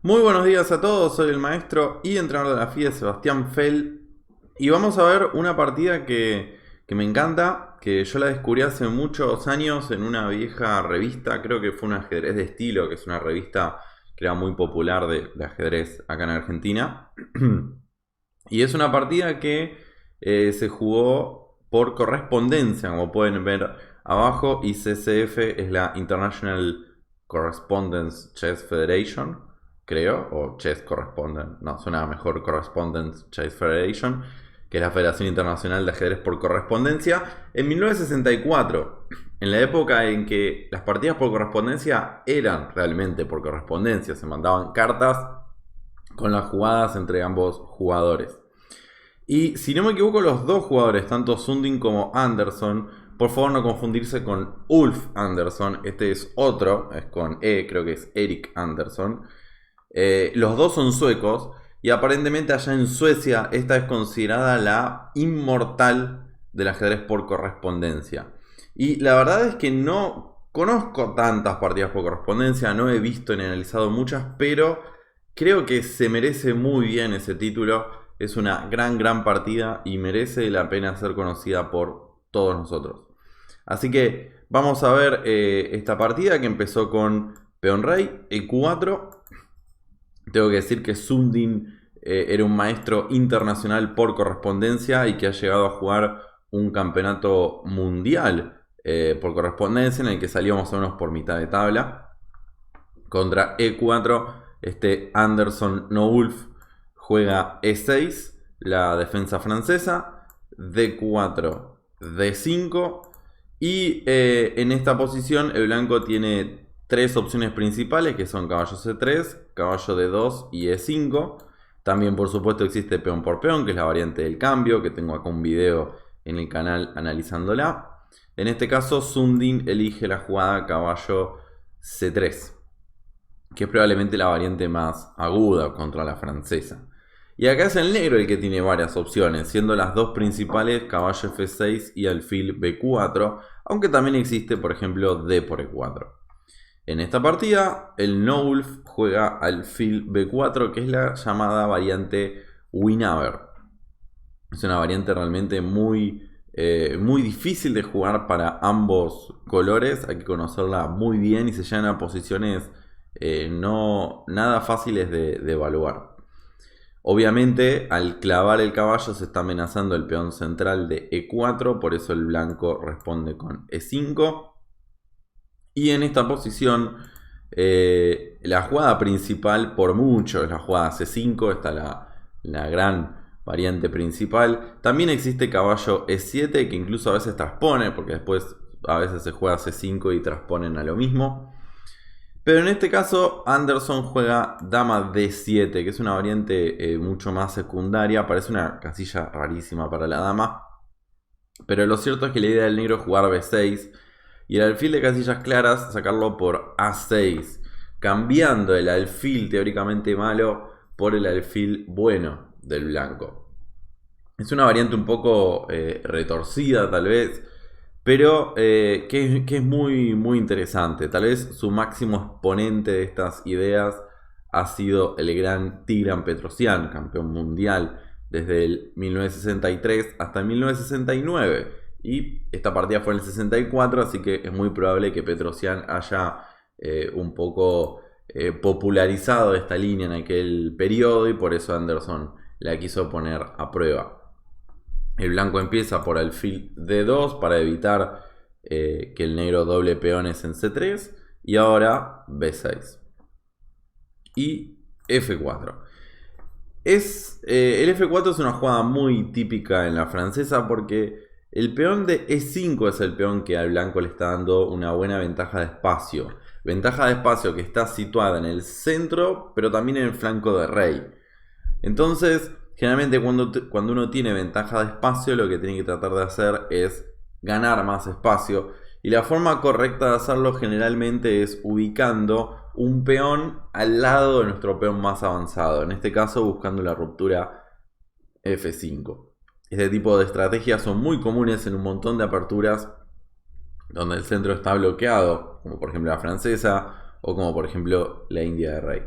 Muy buenos días a todos, soy el maestro y entrenador de la FIDE, Sebastián Fell. Y vamos a ver una partida que me encanta, que yo la descubrí hace muchos años en una vieja revista, creo que fue un ajedrez de estilo, que es una revista que era muy popular de ajedrez acá en Argentina. Y es una partida que se jugó por correspondencia, como pueden ver abajo, y CCF es la International Correspondence Chess Federation, creo, o Chess Correspondent, no, suena mejor Correspondence Chess Federation, que es la Federación Internacional de Ajedrez por Correspondencia, en 1964, en la época en que las partidas por correspondencia eran realmente por correspondencia, se mandaban cartas con las jugadas entre ambos jugadores. Y si no me equivoco, los dos jugadores, tanto Sundin como Anderson, por favor no confundirse con Ulf Anderson, este es otro, es con E, creo que es Erik Anderson. Los dos son suecos y aparentemente allá en Suecia esta es considerada la inmortal del ajedrez por correspondencia. Y la verdad es que no conozco tantas partidas por correspondencia, no he visto ni analizado muchas, pero creo que se merece muy bien ese título. Es una gran partida y merece la pena ser conocida por todos nosotros. Así que vamos a ver esta partida que empezó con peón rey, e4. Tengo que decir que Sundin era un maestro internacional por correspondencia y que ha llegado a jugar un campeonato mundial por correspondencia en el que salíamos más o menos por mitad de tabla. Contra E4, este Anderson Noulf juega E6, la defensa francesa, D4, D5 y en esta posición el blanco tiene tres opciones principales que son caballo C3, caballo D2 y E5. También por supuesto existe peón por peón, que es la variante del cambio, que tengo acá un video en el canal analizándola. En este caso Sundin elige la jugada caballo C3, que es probablemente la variante más aguda contra la francesa. Y acá es el negro el que tiene varias opciones, siendo las dos principales caballo F6 y alfil B4, aunque también existe por ejemplo D por E4. En esta partida el Noulf juega alfil B4, que es la llamada variante Winawer. Es una variante realmente muy difícil de jugar para ambos colores, hay que conocerla muy bien y se llegan a posiciones no nada fáciles de evaluar. Obviamente, al clavar el caballo se está amenazando el peón central de E4, por eso el blanco responde con E5. Y en esta posición, la jugada principal por mucho es la jugada C5, está la gran variante principal. También existe caballo E7 que incluso a veces transpone, porque después a veces se juega C5 y transponen a lo mismo. Pero en este caso Anderson juega dama D7, que es una variante mucho más secundaria. Parece una casilla rarísima para la dama, pero lo cierto es que la idea del negro es jugar B6 y el alfil de casillas claras sacarlo por A6, cambiando el alfil teóricamente malo por el alfil bueno del blanco. Es una variante un poco retorcida tal vez, pero que es muy interesante. Tal vez su máximo exponente de estas ideas ha sido el gran Tigran Petrosyan, campeón mundial desde el 1963 hasta el 1969. Y esta partida fue en el 64, así que es muy probable que Petrosyan haya un poco popularizado esta línea en aquel periodo y por eso Anderson la quiso poner a prueba. El blanco empieza por alfil D2 para evitar que el negro doble peones en C3. Y ahora B6. Y F4. El F4 es una jugada muy típica en la francesa porque el peón de E5 es el peón que al blanco le está dando una buena ventaja de espacio. Ventaja de espacio que está situada en el centro, pero también en el flanco de rey. Entonces, generalmente cuando uno tiene ventaja de espacio, lo que tiene que tratar de hacer es ganar más espacio. Y la forma correcta de hacerlo generalmente es ubicando un peón al lado de nuestro peón más avanzado. En este caso buscando la ruptura F5. Este tipo de estrategias son muy comunes en un montón de aperturas donde el centro está bloqueado, como por ejemplo la francesa o como por ejemplo la India de rey.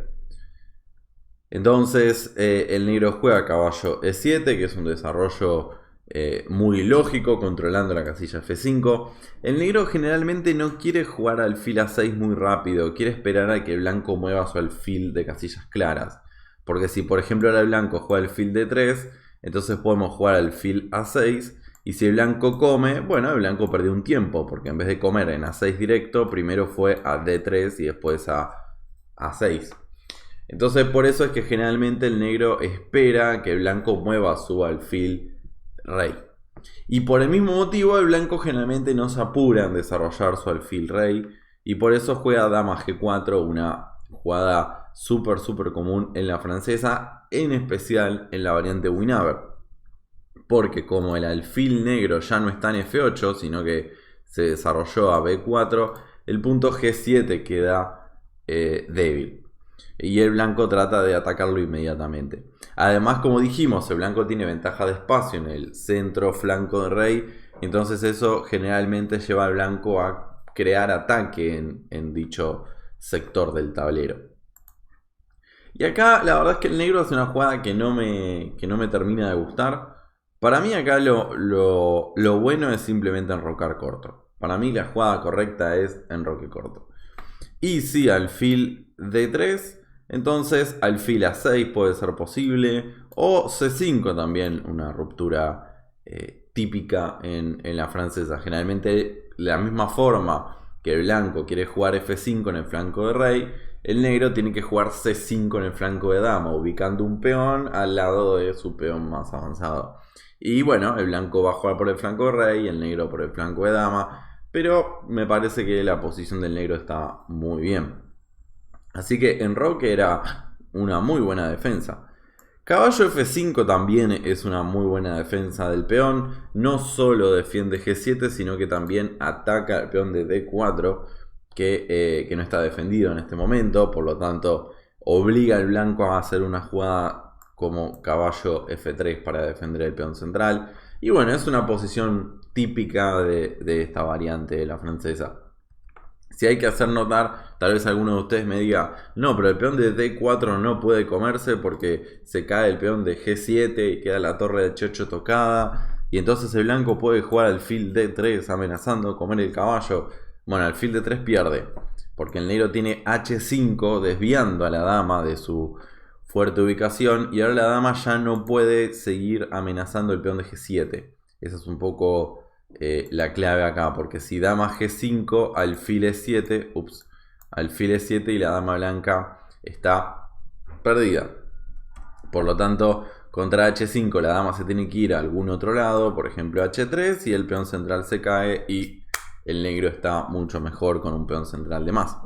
Entonces el negro juega caballo E7, que es un desarrollo muy lógico, controlando la casilla F5. El negro generalmente no quiere jugar alfil A6 muy rápido, quiere esperar a que el blanco mueva su alfil de casillas claras. Porque si por ejemplo ahora el blanco juega alfil D3, entonces podemos jugar alfil A6. Y si el blanco come, bueno, el blanco perdió un tiempo, porque en vez de comer en A6 directo, primero fue a D3 y después a A6. Entonces por eso es que generalmente el negro espera que el blanco mueva su alfil rey. Y por el mismo motivo el blanco generalmente no se apura en desarrollar su alfil rey. Y por eso juega dama G4, una jugada súper común en la francesa, en especial en la variante Winawer. Porque como el alfil negro ya no está en F8, sino que se desarrolló a B4, el punto G7 queda débil. Y el blanco trata de atacarlo inmediatamente. Además, como dijimos, el blanco tiene ventaja de espacio en el centro flanco de rey. Entonces eso generalmente lleva al blanco a crear ataque en dicho sector del tablero. Y acá la verdad es que el negro hace una jugada que no me termina de gustar. Para mí acá lo bueno es simplemente enrocar corto. Para mí la jugada correcta es enroque corto. Y si alfil D3, entonces alfil A6 puede ser posible. O C5 también, una ruptura típica en la francesa. Generalmente la misma forma que el blanco quiere jugar F5 en el flanco de rey, el negro tiene que jugar C5 en el flanco de dama, ubicando un peón al lado de su peón más avanzado. Y bueno, el blanco va a jugar por el flanco de rey, el negro por el flanco de dama. Pero me parece que la posición del negro está muy bien. Así que enroque era una muy buena defensa. Caballo F5 también es una muy buena defensa del peón. No solo defiende G7, sino que también ataca al peón de D4, que no está defendido en este momento. Por lo tanto, obliga al blanco a hacer una jugada como caballo F3 para defender el peón central. Y bueno, es una posición típica de esta variante de la francesa. Si hay que hacer notar, tal vez alguno de ustedes me diga, no, pero el peón de D4 no puede comerse porque se cae el peón de G7 y queda la torre de H8 tocada. Y entonces el blanco puede jugar alfil D3 amenazando comer el caballo. Bueno, alfil D3 pierde, porque el negro tiene H5 desviando a la dama de su fuerte ubicación. Y ahora la dama ya no puede seguir amenazando el peón de G7. Esa es un poco la clave acá, porque si dama G5, alfil E7, alfil E7 y la dama blanca está perdida. Por lo tanto, contra H5 la dama se tiene que ir a algún otro lado, por ejemplo H3, y el peón central se cae y el negro está mucho mejor con un peón central de más.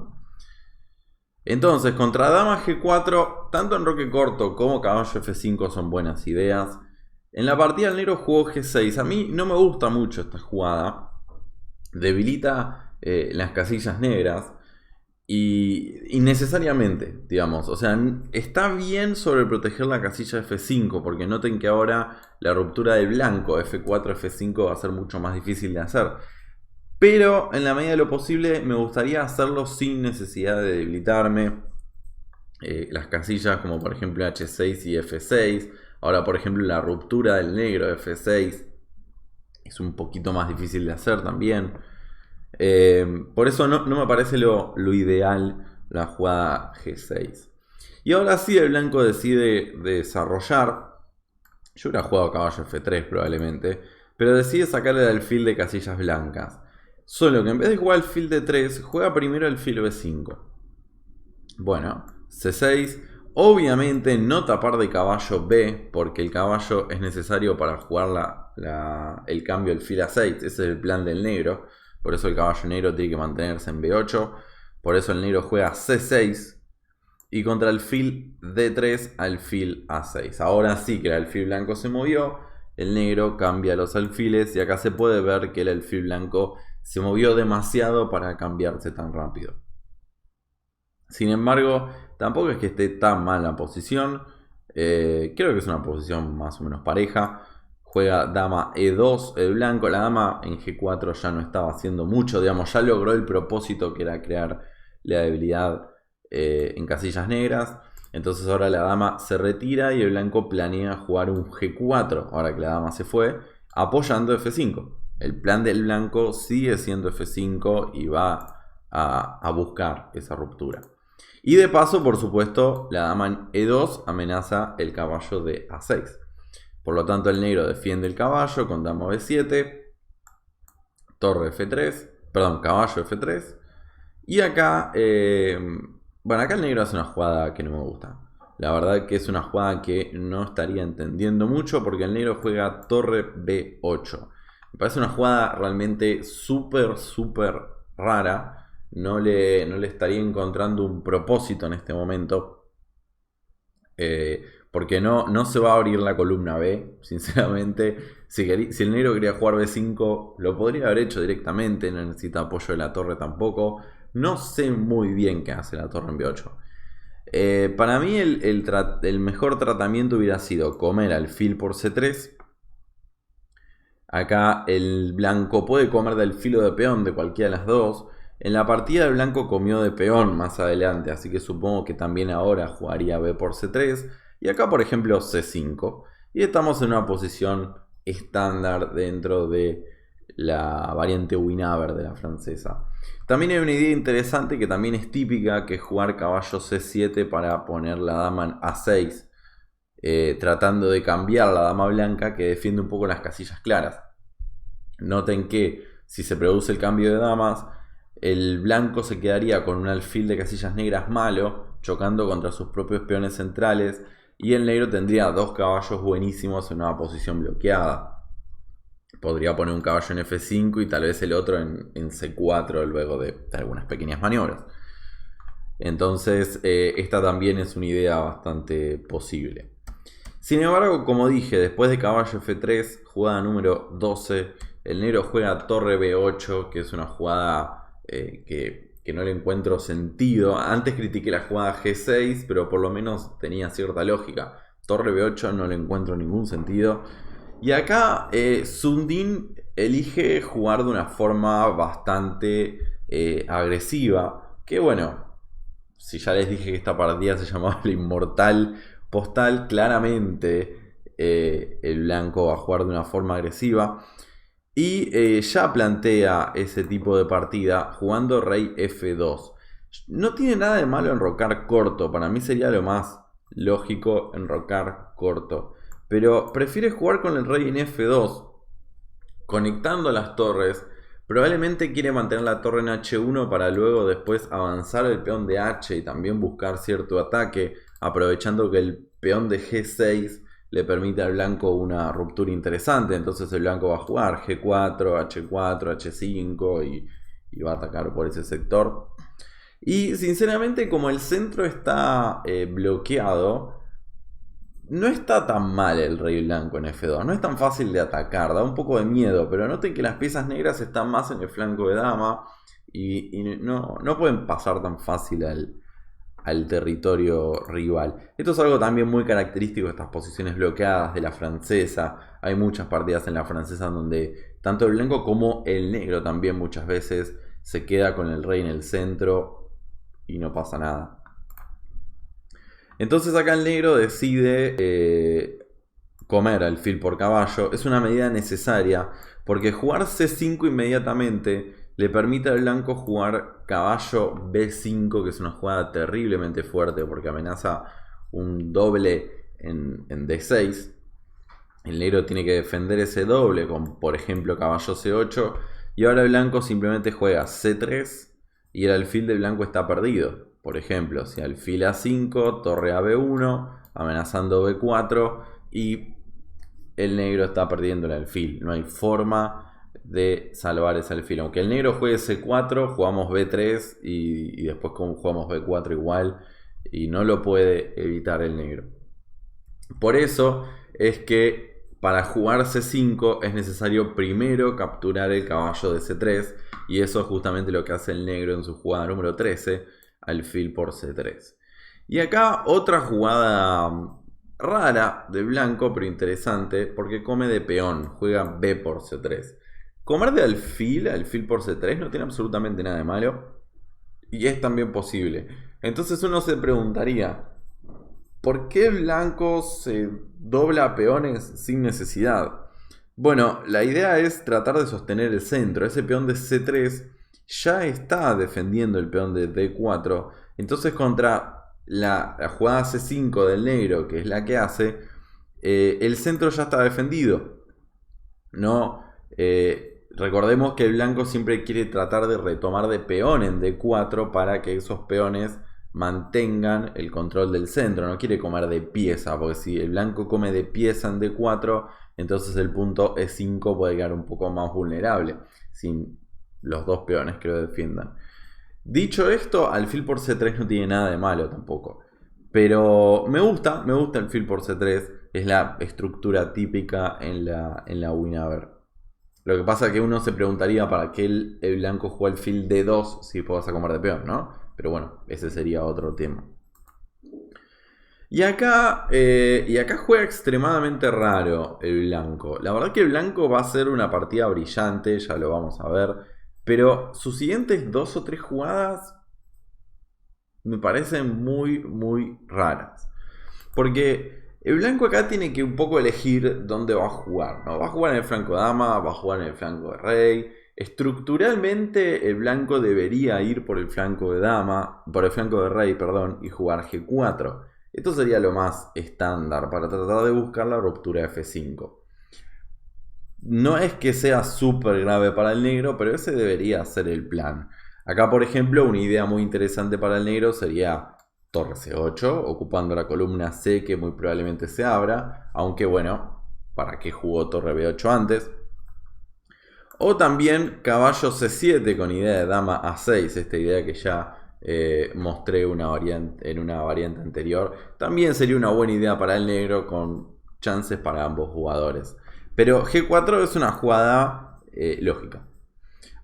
Entonces, contra dama G4, tanto enroque corto como caballo F5 son buenas ideas. En la partida el negro jugó G6. A mí no me gusta mucho esta jugada. Debilita las casillas negras. Y innecesariamente, digamos. O sea, está bien sobre proteger la casilla F5. Porque noten que ahora la ruptura del blanco F4, F5 va a ser mucho más difícil de hacer. Pero en la medida de lo posible me gustaría hacerlo sin necesidad de debilitarme. Las casillas como por ejemplo H6 y F6. Ahora por ejemplo la ruptura del negro F6 es un poquito más difícil de hacer también. Por eso no me parece lo ideal la jugada G6. Y ahora sí el blanco decide desarrollar. Yo hubiera jugado caballo F3 probablemente. Pero decide sacarle el alfil de casillas blancas. Solo que en vez de jugar alfil D3, juega primero alfil B5. Bueno, C6. Obviamente no tapar de caballo B, porque el caballo es necesario para jugar el cambio alfil A6. Ese es el plan del negro. Por eso el caballo negro tiene que mantenerse en B8. Por eso el negro juega C6. Y contra alfil D3, alfil A6. Ahora sí que el alfil blanco se movió. El negro cambia los alfiles. Y acá se puede ver que el alfil blanco se movió demasiado para cambiarse tan rápido. Sin embargo, tampoco es que esté tan mal la posición. Creo que es una posición más o menos pareja. Juega dama E2 el blanco. La dama en G4 ya no estaba haciendo mucho. Digamos, ya logró el propósito que era crear la debilidad en casillas negras. Entonces ahora la dama se retira y el blanco planea jugar un G4, ahora que la dama se fue, apoyando F5. El plan del blanco sigue siendo F5 y va a buscar esa ruptura. Y de paso, por supuesto, la dama en E2 amenaza el caballo de A6. Por lo tanto, el negro defiende el caballo con dama B7, torre F3, perdón, caballo F3. Y acá, bueno, acá el negro hace una jugada que no me gusta. La verdad que es una jugada que no estaría entendiendo mucho porque el negro juega torre B8. Me parece una jugada realmente súper rara. No le estaría encontrando un propósito en este momento. Porque no se va a abrir la columna B, sinceramente. Si el negro quería jugar B5, lo podría haber hecho directamente. No necesita apoyo de la torre tampoco. No sé muy bien qué hace la torre en B8. Para mí el mejor tratamiento hubiera sido comer alfil por C3. Acá el blanco puede comer del filo de peón de cualquiera de las dos. En la partida el blanco comió de peón más adelante, así que supongo que también ahora jugaría B por C3. Y acá por ejemplo C5. Y estamos en una posición estándar dentro de la variante Winawer de la francesa. También hay una idea interesante que también es típica, que es jugar caballo C7 para poner la dama en A6. Tratando de cambiar la dama blanca que defiende un poco las casillas claras. Noten que si se produce el cambio de damas, el blanco se quedaría con un alfil de casillas negras malo, chocando contra sus propios peones centrales, y el negro tendría dos caballos buenísimos en una posición bloqueada. Podría poner un caballo en F5 y tal vez el otro en C4 luego de algunas pequeñas maniobras. Entonces esta también es una idea bastante posible. Sin embargo, como dije, después de caballo F3, jugada número 12, el negro juega torre B8, que es una jugada que no le encuentro sentido. Antes critiqué la jugada G6, pero por lo menos tenía cierta lógica. Torre B8 no le encuentro ningún sentido. Y acá Sundin elige jugar de una forma bastante agresiva. Que bueno, si ya les dije que esta partida se llamaba la Inmortal Postal, claramente el blanco va a jugar de una forma agresiva. Y ya plantea ese tipo de partida jugando rey F2. No tiene nada de malo enrocar corto. Para mí sería lo más lógico enrocar corto. Pero prefiere jugar con el rey en F2. Conectando las torres. Probablemente quiere mantener la torre en H1 para luego después avanzar el peón de H y también buscar cierto ataque. Aprovechando que el peón de G6 le permite al blanco una ruptura interesante. Entonces el blanco va a jugar G4, H4, H5 y va a atacar por ese sector. Y sinceramente, como el centro está bloqueado, no está tan mal el rey blanco en F2. No es tan fácil de atacar, da un poco de miedo. Pero noten que las piezas negras están más en el flanco de dama y no pueden pasar tan fácil al territorio rival. Esto es algo también muy característico de estas posiciones bloqueadas de la francesa. Hay muchas partidas en la francesa donde tanto el blanco como el negro también muchas veces se queda con el rey en el centro y no pasa nada. Entonces acá el negro decide comer alfil por caballo. Es una medida necesaria porque jugar C5 inmediatamente le permite al blanco jugar caballo B5, que es una jugada terriblemente fuerte porque amenaza un doble en D6. El negro tiene que defender ese doble con, por ejemplo, caballo C8. Y ahora el blanco simplemente juega C3 y el alfil del blanco está perdido. Por ejemplo, si alfil A5, torre a B1, amenazando B4 y el negro está perdiendo el alfil. No hay forma de salvar ese alfil. Aunque el negro juegue C4, jugamos B3 y después jugamos B4 igual. Y no lo puede evitar el negro. Por eso es que para jugar C5 es necesario primero capturar el caballo de C3. Y eso es justamente lo que hace el negro en su jugada número 13, alfil por C3. Y acá otra jugada rara de blanco, pero interesante, porque come de peón, juega B por C3. Comer de alfil por C3 no tiene absolutamente nada de malo y es también posible. Entonces uno se preguntaría, ¿Por qué el blanco se dobla peones sin necesidad? Bueno, la idea es tratar de sostener el centro. Ese peón de C3 ya está defendiendo el peón de D4. Entonces contra la jugada C5 del negro, que es la que hace, el centro ya está defendido. No, recordemos que el blanco siempre quiere tratar de retomar de peón en D4 para que esos peones mantengan el control del centro. No quiere comer de pieza, porque si el blanco come de pieza en D4, entonces el punto E5 puede quedar un poco más vulnerable sin los dos peones que lo defiendan. Dicho esto, alfil por C3 no tiene nada de malo tampoco. Pero me gusta alfil por C3. Es la estructura típica en la Winawer. Lo que pasa es que uno se preguntaría para qué el blanco juega alfil D2 si vas a comer de peón, ¿no? Pero bueno, ese sería otro tema. Y acá juega extremadamente raro el blanco. La verdad que el blanco va a ser una partida brillante, ya lo vamos a ver. Pero sus siguientes 2 o 3 jugadas me parecen muy raras. Porque el blanco acá tiene que un poco elegir dónde va a jugar, ¿no? Va a jugar en el flanco de dama, va a jugar en el flanco de rey. Estructuralmente el blanco debería ir por el flanco de dama, por el flanco de rey, perdón, y jugar G4. Esto sería lo más estándar para tratar de buscar la ruptura de F5. No es que sea súper grave para el negro, pero ese debería ser el plan. Acá, por ejemplo, una idea muy interesante para el negro sería torre C8, ocupando la columna C que muy probablemente se abra. Aunque bueno, ¿para qué jugó torre B8 antes? O también caballo C7 con idea de dama A6, esta idea que ya mostré en una variante anterior. También sería una buena idea para el negro con chances para ambos jugadores. Pero G4 es una jugada lógica.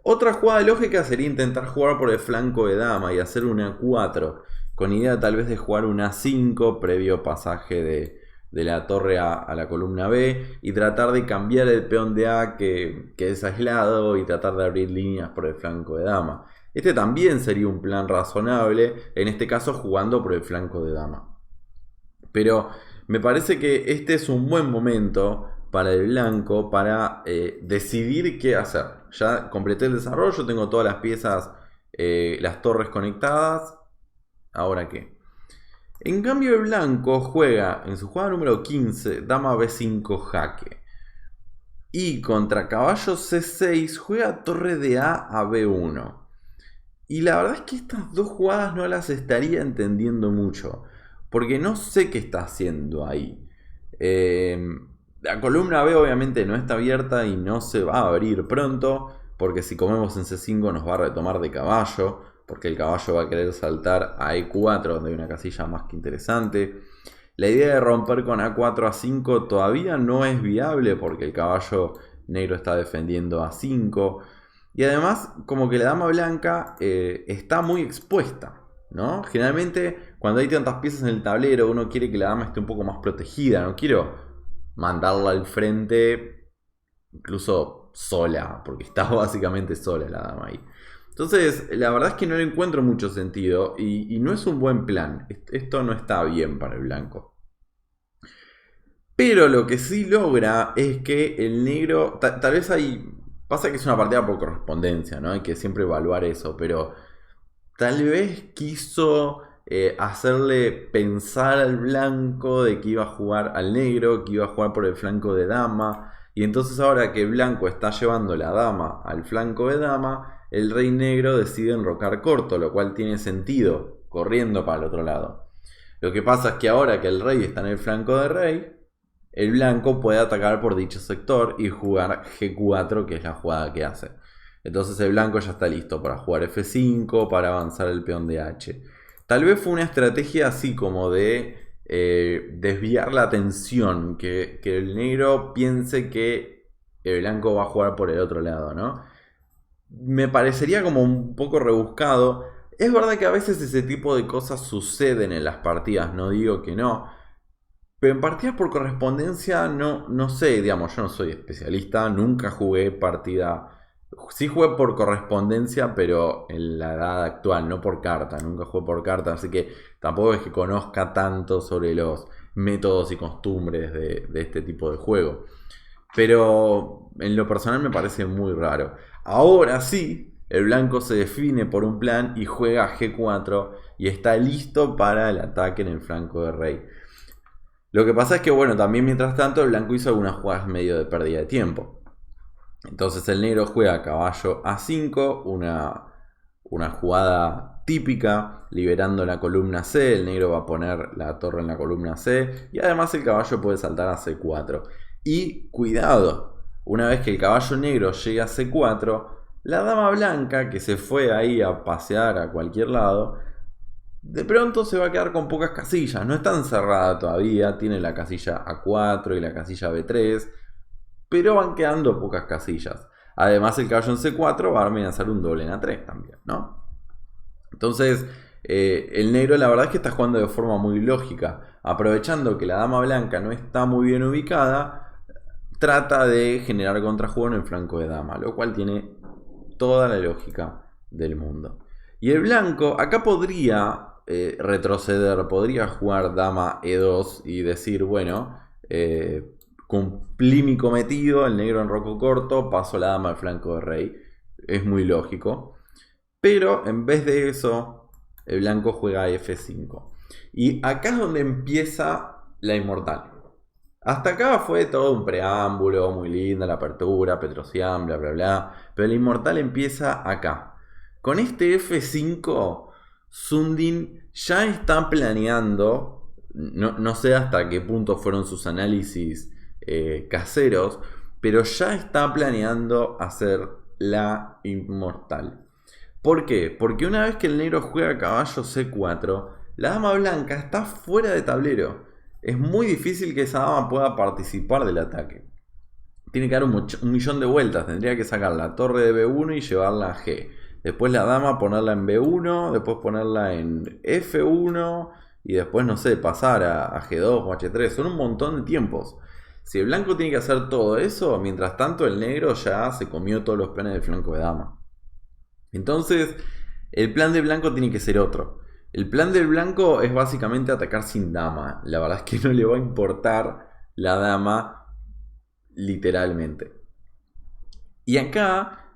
Otra jugada lógica sería intentar jugar por el flanco de dama y hacer una 4, con idea tal vez de jugar una 5 previo pasaje de la torre a la columna B y tratar de cambiar el peón de A que es aislado y tratar de abrir líneas por el flanco de dama. Este también sería un plan razonable, en este caso jugando por el flanco de dama. Pero me parece que este es un buen momento para el blanco para decidir qué hacer. Ya completé el desarrollo, tengo todas las piezas, las torres conectadas. ¿Ahora qué? En cambio el blanco juega en su jugada número 15, dama B5 jaque. Y contra caballo C6 juega torre de A B1. Y la verdad es que estas dos jugadas no las estaría entendiendo mucho. Porque no sé qué está haciendo ahí. La columna B obviamente no está abierta y no se va a abrir pronto. Porque si comemos en C5 nos va a retomar de caballo. Porque el caballo va a querer saltar a E4 donde hay una casilla más que interesante. La idea de romper con A4 a 5 todavía no es viable porque el caballo negro está defendiendo a 5. Y además como que la dama blanca está muy expuesta, ¿no? Generalmente cuando hay tantas piezas en el tablero uno quiere que la dama esté un poco más protegida. No quiero mandarla al frente incluso sola, porque está básicamente sola la dama ahí. Entonces, la verdad es que no le encuentro mucho sentido y no es un buen plan. Esto no está bien para el blanco. Pero lo que sí logra es que el negro, tal vez hay, pasa que es una partida por correspondencia, ¿no? Hay que siempre evaluar eso, pero tal vez quiso hacerle pensar al blanco de que iba a jugar al negro, que iba a jugar por el flanco de dama. Y entonces ahora que el blanco está llevando la dama al flanco de dama, el rey negro decide enrocar corto, lo cual tiene sentido, corriendo para el otro lado. Lo que pasa es que ahora que el rey está en el flanco de rey, el blanco puede atacar por dicho sector y jugar G4, que es la jugada que hace. Entonces el blanco ya está listo para jugar F5, para avanzar el peón de H. Tal vez fue una estrategia así como de desviar la atención, que el negro piense que el blanco va a jugar por el otro lado, ¿no? Me parecería como un poco rebuscado. Es verdad que a veces ese tipo de cosas suceden en las partidas, no digo que no. Pero en partidas por correspondencia no sé, digamos, yo no soy especialista, nunca jugué partida Sí jugué por correspondencia, pero en la edad actual, no por carta. Nunca jugué por carta, así que tampoco es que conozca tanto sobre los métodos y costumbres de este tipo de juego. Pero en lo personal me parece muy raro. Ahora sí, el blanco se define por un plan y juega G4 y está listo para el ataque en el flanco de rey. Lo que pasa es que, bueno, también mientras tanto el blanco hizo algunas jugadas medio de pérdida de tiempo. Entonces el negro juega caballo A5, una jugada típica, liberando la columna C. El negro va a poner la torre en la columna C. Y además el caballo puede saltar a C4. Y cuidado, una vez que el caballo negro llega a C4, la dama blanca, que se fue ahí a pasear a cualquier lado, de pronto se va a quedar con pocas casillas. No está encerrada todavía, tiene la casilla A4 y la casilla B3, pero van quedando pocas casillas. Además, el caballo en C4 va a amenazar un doble en A3 también, ¿no? Entonces, el negro la verdad es que está jugando de forma muy lógica. Aprovechando que la dama blanca no está muy bien ubicada, trata de generar contrajuego en el flanco de dama, lo cual tiene toda la lógica del mundo. Y el blanco acá podría retroceder, podría jugar dama E2 y decir, bueno, cumplí mi cometido, el negro enrocó corto, paso la dama al flanco de rey. Es muy lógico. Pero en vez de eso, el blanco juega F5. Y acá es donde empieza la inmortal. Hasta acá fue todo un preámbulo, muy linda la apertura, Petrosian, bla bla bla. Pero la inmortal empieza acá. Con este F5, Sundin ya está planeando, no sé hasta qué punto fueron sus análisis caseros, pero ya está planeando hacer la inmortal. ¿Por qué? Porque una vez que el negro juega caballo C4, la dama blanca está fuera de tablero. Es muy difícil que esa dama pueda participar del ataque. Tiene que dar un millón de vueltas. Tendría que sacar la torre de B1 y llevarla a G. Después la dama ponerla en B1, después ponerla en F1 y después, no sé, pasar a G2 o H3. Son un montón de tiempos. Si el blanco tiene que hacer todo eso, mientras tanto el negro ya se comió todos los peones del flanco de dama. Entonces, el plan del blanco tiene que ser otro. El plan del blanco es básicamente atacar sin dama. La verdad es que no le va a importar la dama literalmente. Y acá,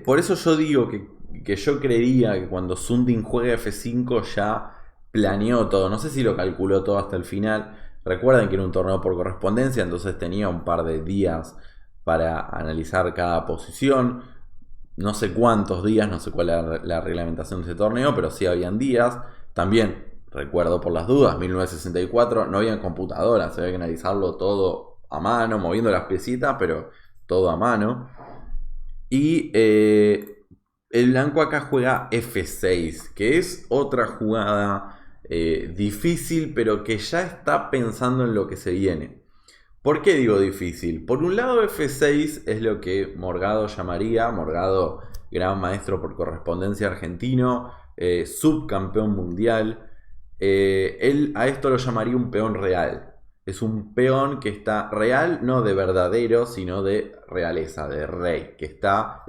por eso yo digo que yo creería que cuando Sundin juega F5 ya planeó todo. No sé si lo calculó todo hasta el final. Recuerden que era un torneo por correspondencia, entonces tenía un par de días para analizar cada posición. No sé cuántos días, no sé cuál era la reglamentación de ese torneo, pero sí habían días. También, recuerdo por las dudas, 1964, no había computadoras, había que analizarlo todo a mano, moviendo las piecitas, pero todo a mano. Y el blanco acá juega F6, que es otra jugada difícil, pero que ya está pensando en lo que se viene. ¿Por qué digo difícil? Por un lado F6 es lo que Morgado llamaría, Morgado, gran maestro por correspondencia argentino, subcampeón mundial, él a esto lo llamaría un peón real. Es un peón que está real, no de verdadero, sino de realeza, de rey.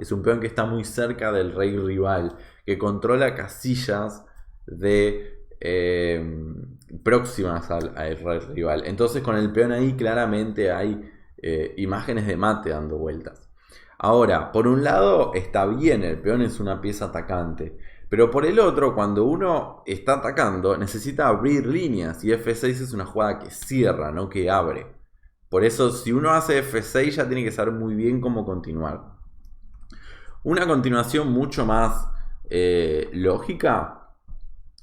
Es un peón que está muy cerca del rey rival, que controla casillas de próximas al rey rival. Entonces con el peón ahí claramente hay imágenes de mate dando vueltas. Ahora, por un lado está bien, el peón es una pieza atacante. Pero por el otro, cuando uno está atacando, necesita abrir líneas. Y F6 es una jugada que cierra, no que abre. Por eso, si uno hace F6, ya tiene que saber muy bien cómo continuar. Una continuación mucho más lógica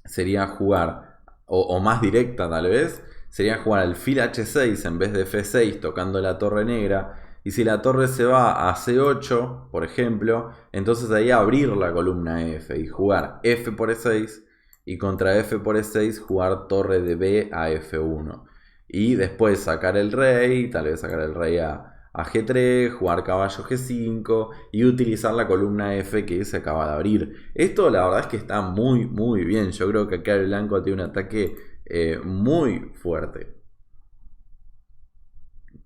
sería jugar, o más directa tal vez, sería jugar alfil H6 en vez de F6 tocando la torre negra. Y si la torre se va a C8, por ejemplo, entonces ahí abrir la columna F y jugar F por E6 y contra F por E6 jugar torre de B a F1. Y después sacar el rey, tal vez sacar el rey a G3, jugar caballo G5 y utilizar la columna F que se acaba de abrir. Esto la verdad es que está muy muy bien. Yo creo que acá el blanco tiene un ataque muy fuerte.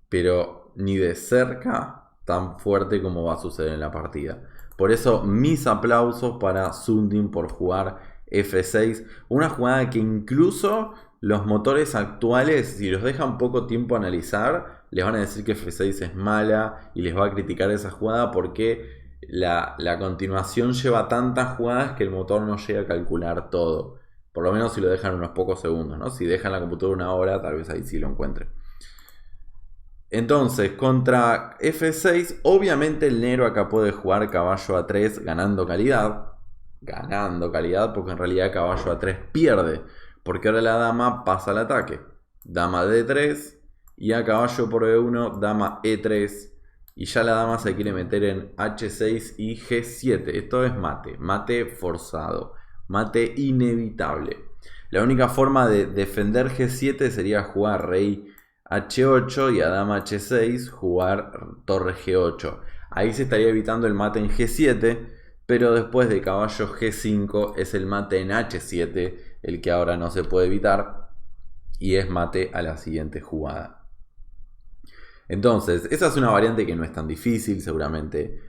Pero ni de cerca tan fuerte como va a suceder en la partida. Por eso mis aplausos para Sundin por jugar F6. Una jugada que incluso los motores actuales, si los dejan poco tiempo analizar, les van a decir que F6 es mala y les va a criticar esa jugada porque la continuación lleva tantas jugadas que el motor no llega a calcular todo. Por lo menos si lo dejan unos pocos segundos, ¿no? Si dejan la computadora una hora, tal vez ahí sí lo encuentre. Entonces, contra F6, obviamente el negro acá puede jugar caballo A3 ganando calidad. Ganando calidad porque en realidad caballo A3 pierde. Porque ahora la dama pasa al ataque. Dama D3 y a caballo por B1, dama E3. Y ya la dama se quiere meter en H6 y G7. Esto es mate. Mate forzado. Mate inevitable. La única forma de defender G7 sería jugar rey H8 y a dama H6 jugar torre G8. Ahí se estaría evitando el mate en G7, pero después de caballo G5 es el mate en H7 el que ahora no se puede evitar y es mate a la siguiente jugada. Entonces, esa es una variante que no es tan difícil, seguramente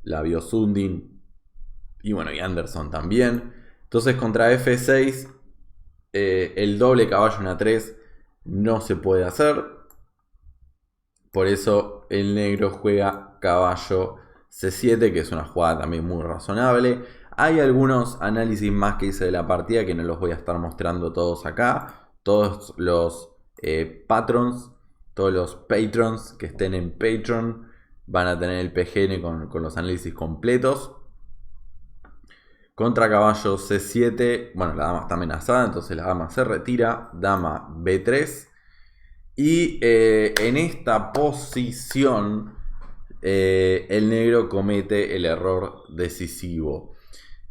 la vio Sundin y bueno, y Anderson también. Entonces contra F6 el doble caballo en A3 no se puede hacer. Por eso el negro juega caballo C7, que es una jugada también muy razonable. Hay algunos análisis más que hice de la partida que no los voy a estar mostrando todos acá. Todos los patrons, todos los patrons que estén en Patreon van a tener el PGN con los análisis completos. Contra caballo C7, bueno, la dama está amenazada, entonces la dama se retira, dama B3. Y en esta posición el negro comete el error decisivo.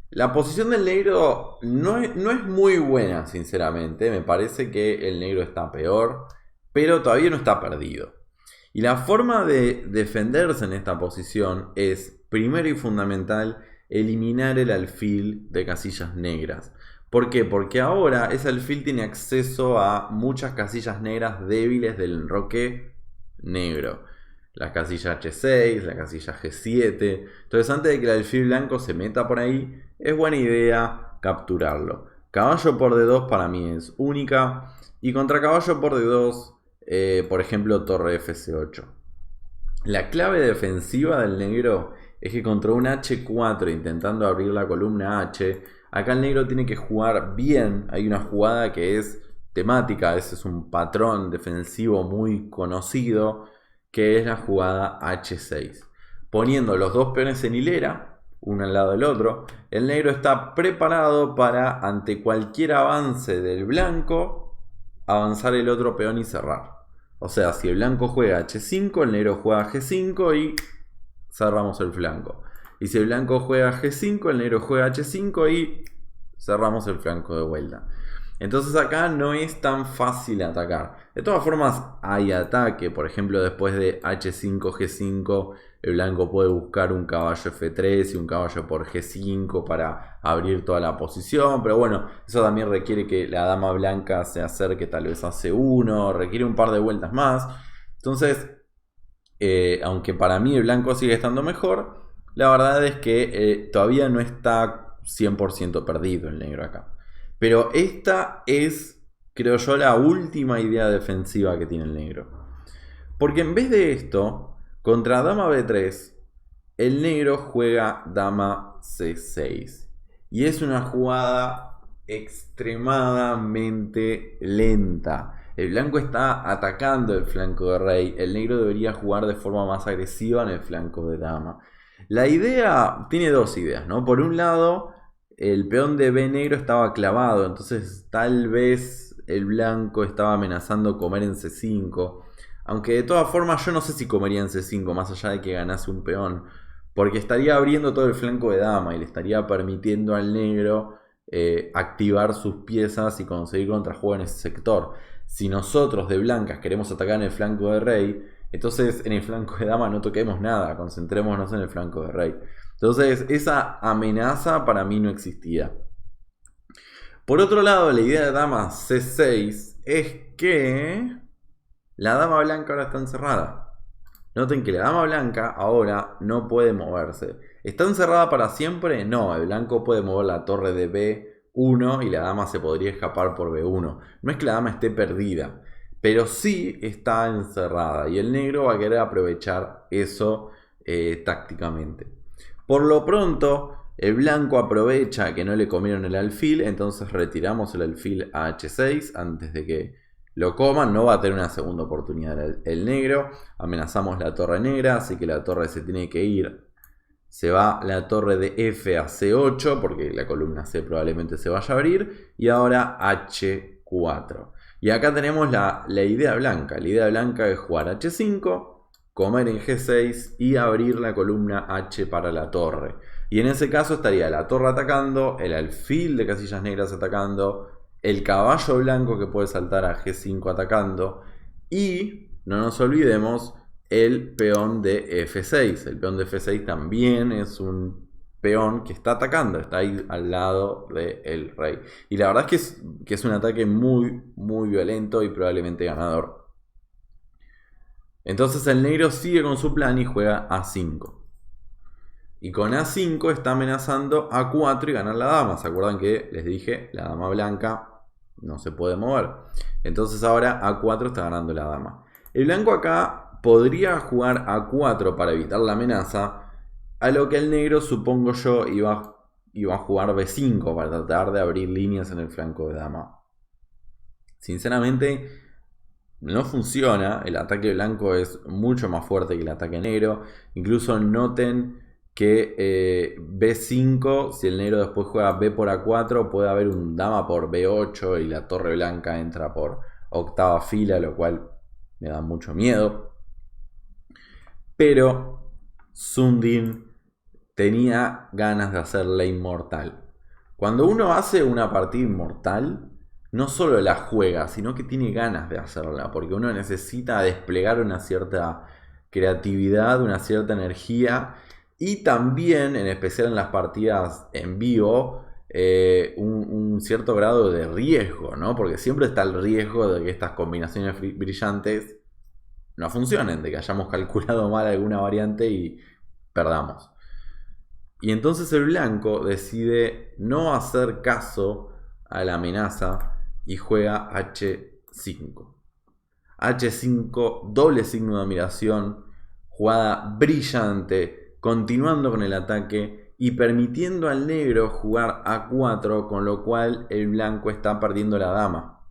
La posición del negro no es muy buena, sinceramente. Me parece que el negro está peor, pero todavía no está perdido. Y la forma de defenderse en esta posición es, primero y fundamental, eliminar el alfil de casillas negras. ¿Por qué? Porque ahora ese alfil tiene acceso a muchas casillas negras débiles del enroque negro. La casilla H6, la casilla G7. Entonces antes de que el alfil blanco se meta por ahí, es buena idea capturarlo. Caballo por D2 para mí es única. Y contra caballo por D2, por ejemplo, torre FC8. La clave defensiva del negro es que contra un H4 intentando abrir la columna H, acá el negro tiene que jugar bien. Hay una jugada que es temática, ese es un patrón defensivo muy conocido, que es la jugada H6. Poniendo los dos peones en hilera, uno al lado del otro, el negro está preparado para, ante cualquier avance del blanco, avanzar el otro peón y cerrar. O sea, si el blanco juega H5, el negro juega G5 y cerramos el flanco. Y si el blanco juega G5, el negro juega H5 y cerramos el flanco de vuelta. Entonces acá no es tan fácil atacar. De todas formas hay ataque. Por ejemplo, después de H5, G5, el blanco puede buscar un caballo F3 y un caballo por G5 para abrir toda la posición. Pero bueno, eso también requiere que la dama blanca se acerque tal vez a C1. Requiere un par de vueltas más. Entonces, aunque para mí el blanco sigue estando mejor, la verdad es que todavía no está 100% perdido el negro acá. Pero esta es, creo yo, la última idea defensiva que tiene el negro. Porque en vez de esto, contra dama B3, el negro juega dama C6. Y es una jugada extremadamente lenta. El blanco está atacando el flanco de rey. El negro debería jugar de forma más agresiva en el flanco de dama. La idea tiene dos ideas, ¿no? Por un lado, el peón de B negro estaba clavado, entonces tal vez el blanco estaba amenazando comer en C5. Aunque de todas formas yo no sé si comería en C5, más allá de que ganase un peón. Porque estaría abriendo todo el flanco de dama y le estaría permitiendo al negro activar sus piezas y conseguir contrajuego en ese sector. Si nosotros de blancas queremos atacar en el flanco de rey, entonces en el flanco de dama no toquemos nada, concentrémonos en el flanco de rey. Entonces esa amenaza para mí no existía. Por otro lado, la idea de dama C6 es que la dama blanca ahora está encerrada. Noten que la dama blanca ahora no puede moverse. ¿Está encerrada para siempre? No, el blanco puede mover la torre de B1 y la dama se podría escapar por B1. No es que la dama esté perdida, pero sí está encerrada y el negro va a querer aprovechar eso tácticamente. Por lo pronto, el blanco aprovecha que no le comieron el alfil, entonces retiramos el alfil a H6 antes de que lo coman. No va a tener una segunda oportunidad el negro. Amenazamos la torre negra, así que la torre se tiene que ir. Se va la torre de F a C8 porque la columna C probablemente se vaya a abrir. Y ahora H4. Y acá tenemos la idea blanca. La idea blanca es jugar H5, comer en G6 y abrir la columna H para la torre. Y en ese caso estaría la torre atacando, el alfil de casillas negras atacando, el caballo blanco que puede saltar a G5 atacando. Y no nos olvidemos el peón de F6. El peón de F6 también es un peón que está atacando, está ahí al lado del rey. Y la verdad es que es un ataque muy, muy violento y probablemente ganador. Entonces el negro sigue con su plan y juega A5. Y con A5 está amenazando A4 y ganar la dama. ¿Se acuerdan que les dije? La dama blanca no se puede mover. Entonces ahora A4 está ganando la dama. El blanco acá podría jugar A4 para evitar la amenaza. A lo que el negro, supongo yo, iba a jugar B5 para tratar de abrir líneas en el flanco de dama. Sinceramente, no funciona. El ataque blanco es mucho más fuerte que el ataque negro. Incluso noten que B5, si el negro después juega B por A4, puede haber un dama por B8 y la torre blanca entra por octava fila, lo cual me da mucho miedo. Pero Sundin tenía ganas de hacer la inmortal. Cuando uno hace una partida inmortal, no solo la juega, sino que tiene ganas de hacerla, porque uno necesita desplegar una cierta creatividad, una cierta energía, y también, en especial en las partidas en vivo, un cierto grado de riesgo, ¿no? Porque siempre está el riesgo de que estas combinaciones brillantes no funcionen, de que hayamos calculado mal alguna variante y perdamos. Y entonces el blanco decide no hacer caso a la amenaza y juega H5. H5, doble signo de admiración, jugada brillante, continuando con el ataque y permitiendo al negro jugar A4, con lo cual el blanco está perdiendo la dama.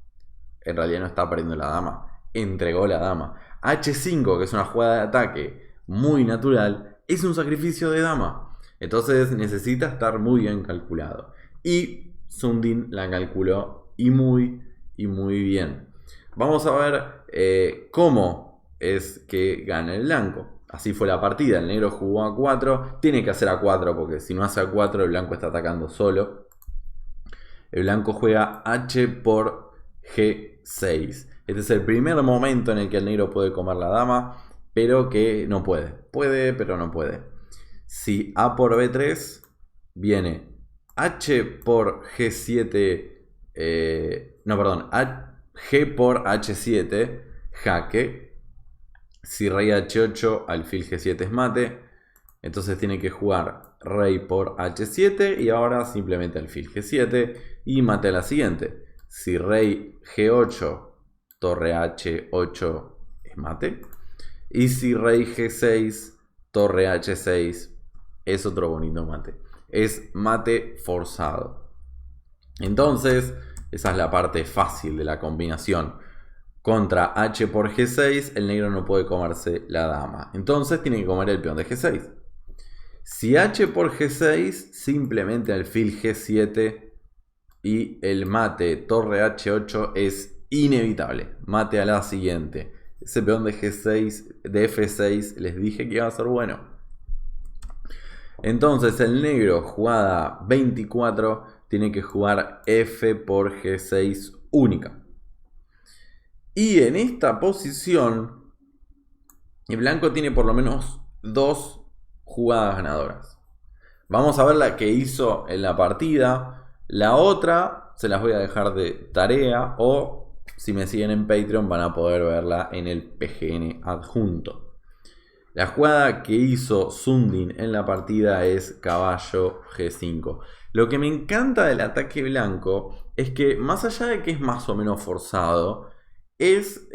En realidad no está perdiendo la dama, entregó la dama. H5, que es una jugada de ataque muy natural, es un sacrificio de dama. Entonces necesita estar muy bien calculado. Y Sundin la calculó y muy bien. Vamos a ver cómo es que gana el blanco. Así fue la partida. El negro jugó A4. Tiene que hacer A4 porque si no hace A4 el blanco está atacando solo. El blanco juega H por G6. Este es el primer momento en el que el negro puede comer la dama, pero que no puede. Puede, pero no puede. Si A por B3, viene H por G7, G por H7, jaque. Si rey H8, alfil G7 es mate. Entonces tiene que jugar rey por H7 y ahora simplemente alfil G7 y mate a la siguiente. Si rey G8, torre H8 es mate. Y si rey G6, torre H6 es otro bonito mate. Es mate forzado. Entonces, esa es la parte fácil de la combinación. Contra H por G6, el negro no puede comerse la dama. Entonces tiene que comer el peón de G6. Si H por G6, simplemente alfil G7 y el mate torre H8 es inevitable. Mate a la siguiente. Ese peón de G6, de F6, les dije que iba a ser bueno. Entonces el negro, jugada 24, tiene que jugar F por G6 única. Y en esta posición, el blanco tiene por lo menos dos jugadas ganadoras. Vamos a ver la que hizo en la partida. La otra se las voy a dejar de tarea, o si me siguen en Patreon van a poder verla en el PGN adjunto. La jugada que hizo Sundin en la partida es caballo G5. Lo que me encanta del ataque blanco es que, más allá de que es más o menos forzado, es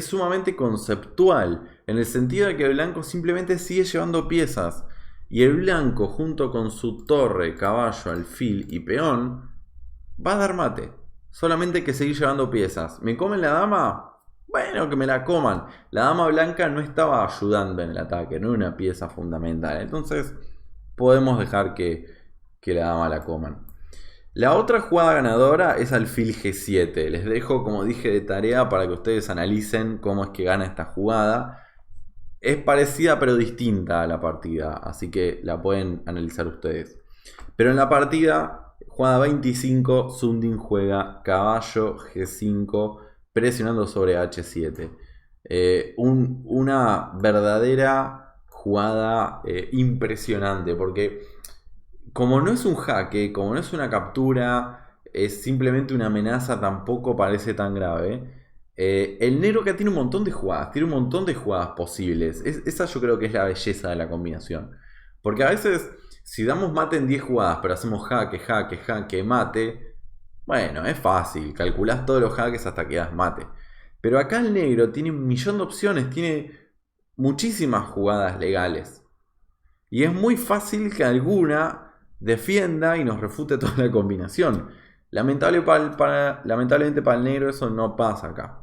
sumamente conceptual, en el sentido de que el blanco simplemente sigue llevando piezas. Y el blanco, junto con su torre, caballo, alfil y peón, va a dar mate. Solamente que seguir llevando piezas. ¿Me comen la dama? Bueno, que me la coman. La dama blanca no estaba ayudando en el ataque, no era una pieza fundamental. Entonces, podemos dejar que la dama la coman. La otra jugada ganadora es alfil G7. Les dejo, como dije, de tarea para que ustedes analicen cómo es que gana esta jugada. Es parecida pero distinta a la partida, así que la pueden analizar ustedes. Pero en la partida, jugada 25, Sundin juega caballo G5 presionando sobre H7. Una verdadera jugada impresionante, porque como no es un jaque, como no es una captura, es simplemente una amenaza, tampoco parece tan grave. El negro acá tiene un montón de jugadas, tiene un montón de jugadas posibles. Esa yo creo que es la belleza de la combinación. Porque a veces, si damos mate en 10 jugadas, pero hacemos jaque, jaque, jaque, mate, bueno, es fácil, calculás todos los jaques hasta que das mate. Pero acá el negro tiene un millón de opciones, tiene muchísimas jugadas legales. Y es muy fácil que alguna defienda y nos refute toda la combinación. Lamentablemente para el negro eso no pasa acá.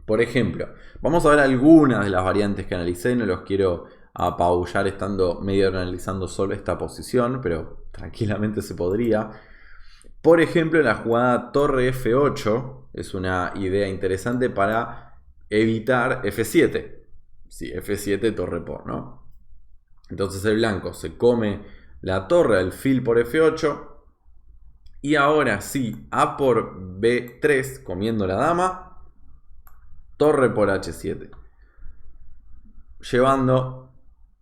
Por ejemplo, vamos a ver algunas de las variantes que analicé, no los quiero apabullar estando medio analizando solo esta posición, pero tranquilamente se podría. Por ejemplo, la jugada torre F8 es una idea interesante para evitar F7. Sí, F7 torre por, ¿no? Entonces el blanco se come la torre, alfil por F8. Y ahora sí, A por B3, comiendo la dama. Torre por H7. Llevando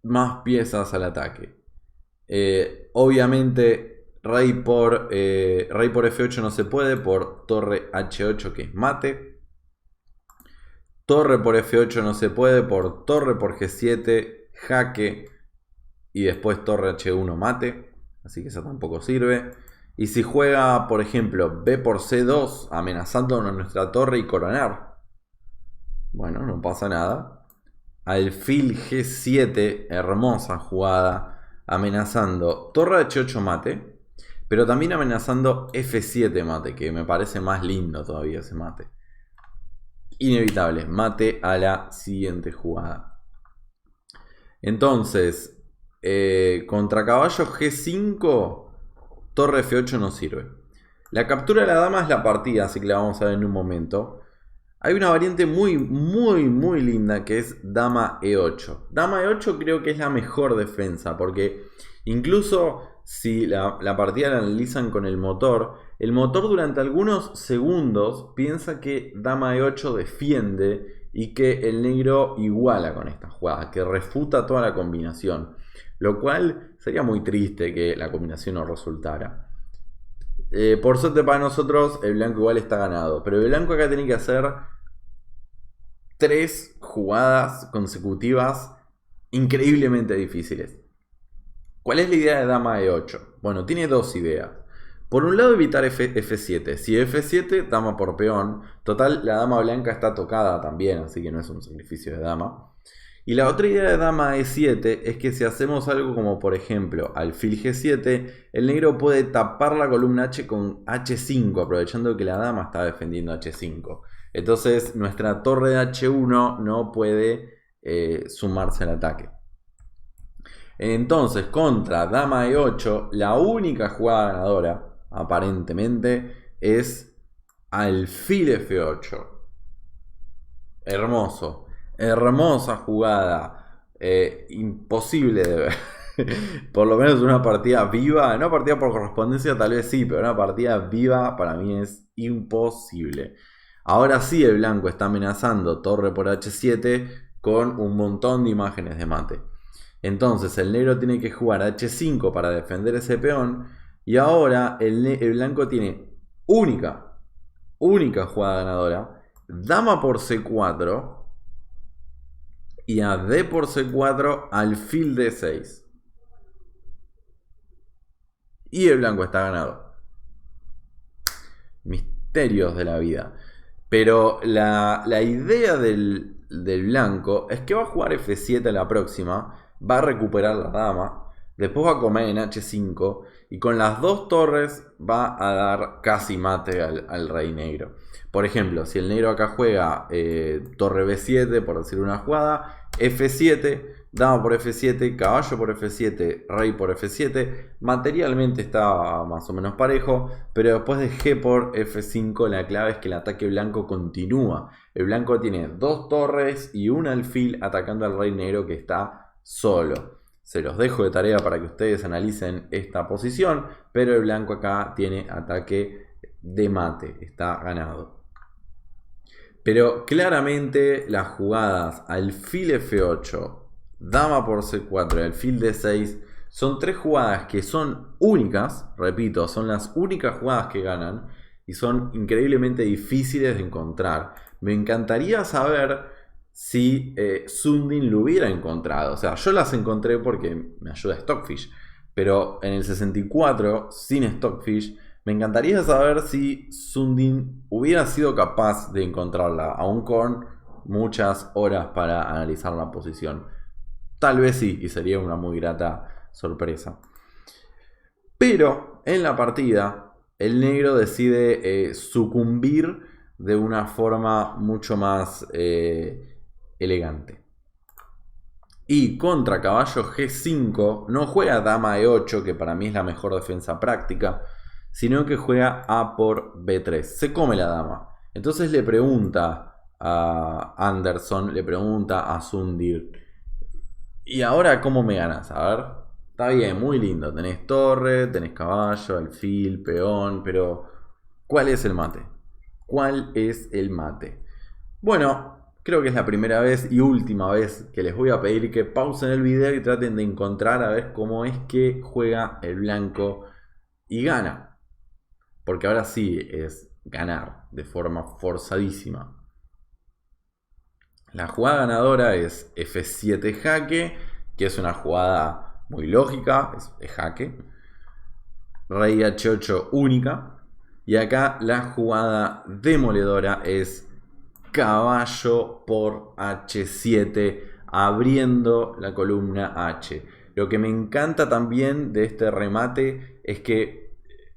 más piezas al ataque. Obviamente rey por F8 no se puede por torre H8 que es mate. Torre por F8 no se puede por torre por G7 jaque. Y después torre H1 mate. Así que esa tampoco sirve. Y si juega, por ejemplo, B por C2 amenazándonos nuestra torre y coronar. Bueno, no pasa nada. Alfil G7, hermosa jugada, amenazando torre H8 mate, pero también amenazando F7 mate, que me parece más lindo todavía ese mate. Inevitable, mate a la siguiente jugada. Entonces, contra caballo G5, torre F8 no sirve. La captura de la dama es la partida, así que la vamos a ver en un momento. Hay una variante muy linda que es dama E8. Dama E8 creo que es la mejor defensa, porque incluso si la partida la analizan con el motor durante algunos segundos piensa que dama E8 defiende y que el negro iguala con esta jugada, que refuta toda la combinación. Lo cual sería muy triste que la combinación no resultara. Por suerte para nosotros el blanco igual está ganado, pero el blanco acá tiene que hacer 3 jugadas consecutivas increíblemente difíciles. ¿Cuál es la idea de dama E8? Bueno, tiene dos ideas. Por un lado evitar F7. Si F7, dama por peón. Total, la dama blanca está tocada también, así que no es un sacrificio de dama. Y la otra idea de dama E7 es que si hacemos algo como por ejemplo alfil G7, el negro puede tapar la columna H con H5, aprovechando que la dama está defendiendo H5. Entonces nuestra torre de H1 no puede sumarse al ataque. Entonces contra dama E8, la única jugada ganadora, aparentemente, es alfil F8. Hermoso. Hermosa jugada. Imposible de ver. Por lo menos una partida viva. No partida por correspondencia, tal vez sí, pero una partida viva para mí es imposible. Ahora sí el blanco está amenazando torre por H7 con un montón de imágenes de mate. Entonces el negro tiene que jugar H5 para defender ese peón. Y ahora el blanco tiene única jugada ganadora. Dama por C4. Y a D por C4, alfil D6. Y el blanco está ganado. Misterios de la vida. Pero la idea del blanco es que va a jugar F7 a la próxima. Va a recuperar la dama. Después va a comer en H5. Y con las dos torres va a dar casi mate al rey negro. Por ejemplo, si el negro acá juega torre B7, por decir una jugada, F7, dama por F7, caballo por F7, rey por F7, materialmente está más o menos parejo, pero después de G por F5 la clave es que el ataque blanco continúa. El blanco tiene dos torres y un alfil atacando al rey negro que está solo. Se los dejo de tarea para que ustedes analicen esta posición, pero el blanco acá tiene ataque de mate, está ganado. Pero claramente las jugadas alfil F8, dama por C4 y alfil D6 son tres jugadas que son únicas, repito, son las únicas jugadas que ganan y son increíblemente difíciles de encontrar. Me encantaría saber si Sundin lo hubiera encontrado. O sea, yo las encontré porque me ayuda Stockfish, pero en el 64, sin Stockfish, me encantaría saber si Sundin hubiera sido capaz de encontrarla, aún con muchas horas para analizar la posición. Tal vez sí, y sería una muy grata sorpresa. Pero en la partida, el negro decide sucumbir de una forma mucho más elegante. Y contra caballo G5 no juega dama E8, que para mí es la mejor defensa práctica, sino que juega A por B3. Se come la dama. Entonces le pregunta a Anderson, le pregunta a Sundin: ¿y ahora cómo me ganas? A ver, está bien, muy lindo. Tenés torre, tenés caballo, alfil, peón, pero ¿cuál es el mate? ¿Cuál es el mate? Bueno, creo que es la primera vez y última vez que les voy a pedir que pausen el video y traten de encontrar a ver cómo es que juega el blanco y gana. Porque ahora sí es ganar de forma forzadísima. La jugada ganadora es F7 jaque, que es una jugada muy lógica, es jaque. Rey H8 única. Y acá la jugada demoledora es caballo por H7, abriendo la columna H. Lo que me encanta también de este remate es que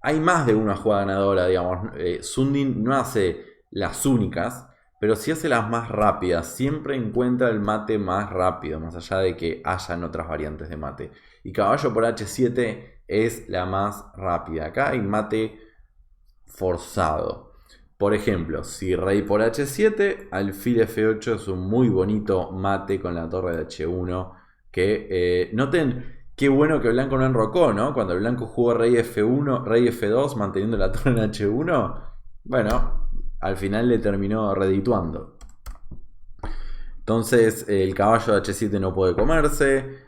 hay más de una jugada ganadora, digamos. Sundin no hace las únicas, pero sí hace las más rápidas. Siempre encuentra el mate más rápido, más allá de que hayan otras variantes de mate. Y caballo por H7 es la más rápida. Acá hay mate forzado. Por ejemplo, si rey por H7, alfil F8 es un muy bonito mate con la torre de H1. Que noten qué bueno que el blanco no enrocó, ¿no? Cuando el blanco jugó rey F1, rey F2, manteniendo la torre en H1. Bueno, al final le terminó redituando. Entonces el caballo de H7 no puede comerse.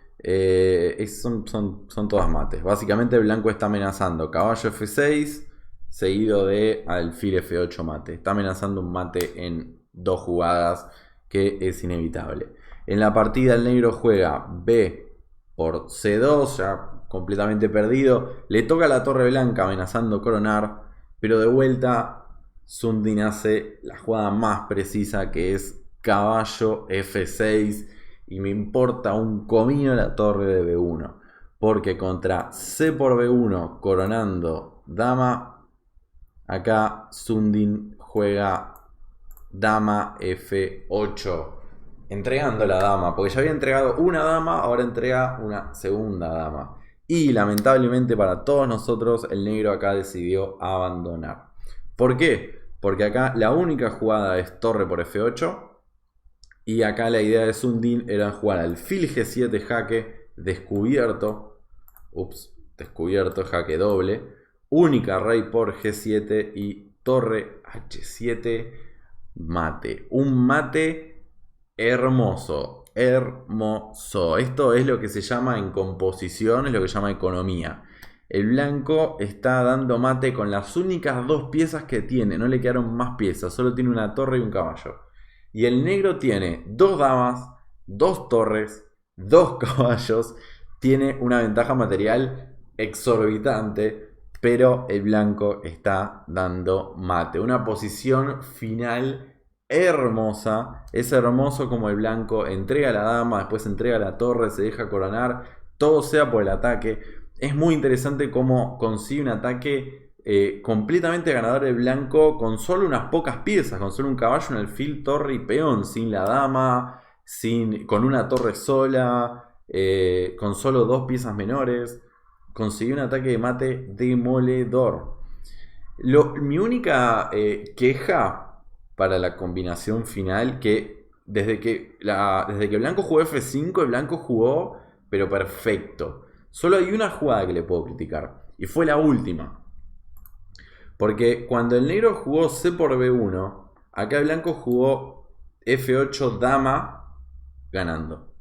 Son todas mates. Básicamente el blanco está amenazando caballo F6 seguido de alfil F8 mate. Está amenazando un mate en dos jugadas que es inevitable. En la partida el negro juega B por C2, ya completamente perdido. Le toca la torre blanca amenazando coronar, pero de vuelta Sundin hace la jugada más precisa, que es caballo F6, y me importa un comino la torre de B1, porque contra C por B1 coronando dama, acá Sundin juega dama F8, entregando la dama, porque ya había entregado una dama, ahora entrega una segunda dama. Y lamentablemente para todos nosotros, el negro acá decidió abandonar. ¿Por qué? Porque acá la única jugada es torre por F8. Y acá la idea de Sundin era jugar alfil G7 jaque, descubierto. Descubierto, jaque doble. Única rey por G7 y torre H7 mate. Un mate hermoso, hermoso. Esto es lo que se llama en composición, es lo que se llama economía. El blanco está dando mate con las únicas dos piezas que tiene. No le quedaron más piezas, solo tiene una torre y un caballo. Y el negro tiene dos damas, 2 torres, 2 caballos, tiene una ventaja material exorbitante, pero el blanco está dando mate. Una posición final hermosa. Es hermoso como el blanco entrega a la dama, después entrega a la torre, se deja coronar, todo sea por el ataque. Es muy interesante cómo consigue un ataque completamente ganador el blanco con solo unas pocas piezas, con solo un caballo, un alfil, torre y peón, sin la dama, con una torre sola, con solo 2 piezas menores. Consiguió un ataque de mate demoledor. Mi única queja para la combinación final, que desde que Blanco jugó F5, el Blanco jugó, pero perfecto. Solo hay una jugada que le puedo criticar, y fue la última. Porque cuando el negro jugó C por B1, acá el blanco jugó F8 dama ganando.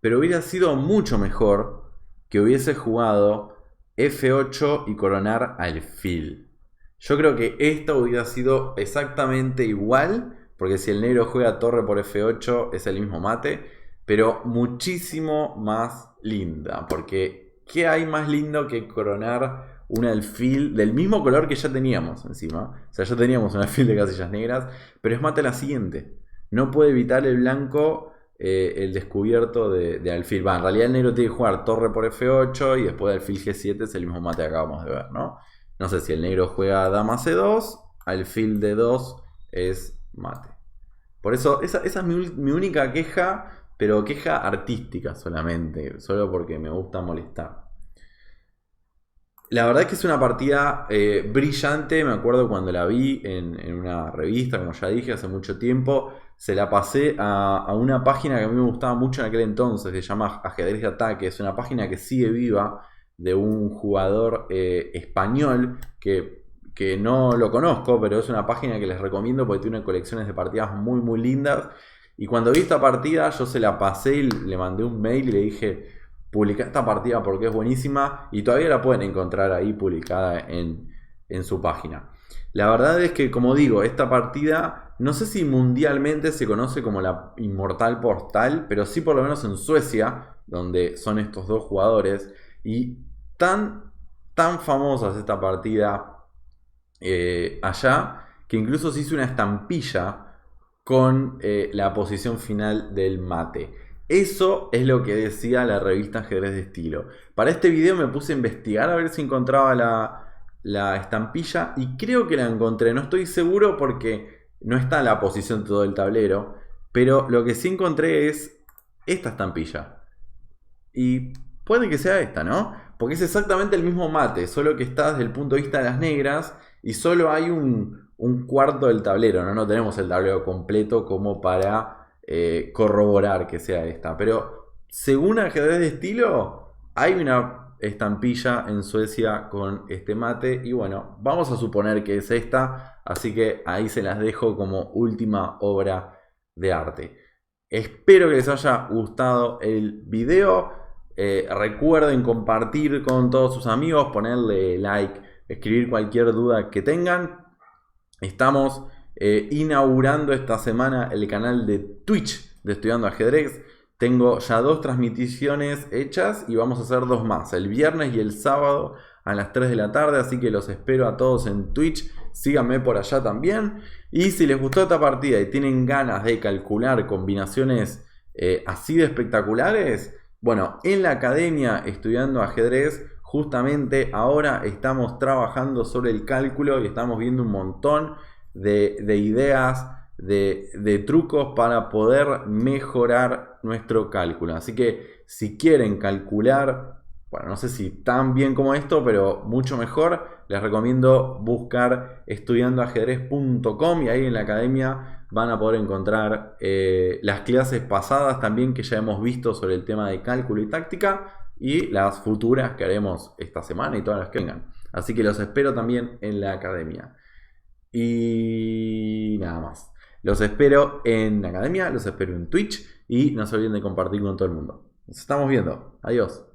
Pero hubiera sido mucho mejor que hubiese jugado F8 y coronar alfil. Yo creo que esto hubiera sido exactamente igual, porque si el negro juega torre por F8 es el mismo mate, pero muchísimo más linda, porque ¿qué hay más lindo que coronar un alfil del mismo color que ya teníamos encima? O sea, ya teníamos un alfil de casillas negras, pero es mate la siguiente. No puede evitar el blanco el descubierto de alfil. En realidad el negro tiene que jugar torre por F8 y después de alfil G7 es el mismo mate que acabamos de ver, ¿no? No sé si el negro juega dama C2, alfil D2 es mate. Por eso, esa es mi única queja, pero queja artística solamente, solo porque me gusta molestar. La verdad es que es una partida brillante. Me acuerdo cuando la vi en una revista, como ya dije, hace mucho tiempo. Se la pasé a una página que a mí me gustaba mucho en aquel entonces, que se llama Ajedrez de Ataque. Es una página que sigue viva, de un jugador español que no lo conozco, pero es una página que les recomiendo porque tiene colecciones de partidas muy muy lindas. Y cuando vi esta partida yo se la pasé y le mandé un mail y le dije: publica esta partida porque es buenísima, y todavía la pueden encontrar ahí publicada en su página. La verdad es que, como digo, esta partida no sé si mundialmente se conoce como la Inmortal Portal, pero sí por lo menos en Suecia, donde son estos dos jugadores, y tan famosa es esta partida allá, que incluso se hizo una estampilla con la posición final del mate. Eso es lo que decía la revista Ajedrez de Estilo. Para este video me puse a investigar a ver si encontraba la estampilla, y creo que la encontré. No estoy seguro porque no está la posición de todo el tablero, pero lo que sí encontré es esta estampilla. Y puede que sea esta, ¿no? Porque es exactamente el mismo mate, solo que está desde el punto de vista de las negras y solo hay un cuarto del tablero, ¿no? No tenemos el tablero completo como para corroborar que sea esta. Pero según Ajedrez de Estilo, hay una estampilla en Suecia con este mate. Y bueno, vamos a suponer que es esta. Así que ahí se las dejo como última obra de arte. Espero que les haya gustado el video. Recuerden compartir con todos sus amigos, ponerle like, escribir cualquier duda que tengan. Estamos inaugurando esta semana el canal de Twitch de Estudiando Ajedrez. Tengo ya 2 transmisiones hechas y vamos a hacer 2 más, el viernes y el sábado a las 3 de la tarde, así que los espero a todos en Twitch. Síganme por allá también. Y si les gustó esta partida y tienen ganas de calcular combinaciones así de espectaculares, bueno, en la academia Estudiando Ajedrez justamente ahora estamos trabajando sobre el cálculo y estamos viendo un montón de ideas, de trucos para poder mejorar nuestro cálculo. Así que si quieren calcular, bueno, no sé si tan bien como esto, pero mucho mejor, les recomiendo buscar estudiandoajedrez.com, y ahí en la academia van a poder encontrar las clases pasadas también que ya hemos visto sobre el tema de cálculo y táctica, y las futuras que haremos esta semana y todas las que vengan. Así que los espero también en la academia. Y nada más. Los espero en la academia, los espero en Twitch, y no se olviden de compartir con todo el mundo. Nos estamos viendo. Adiós.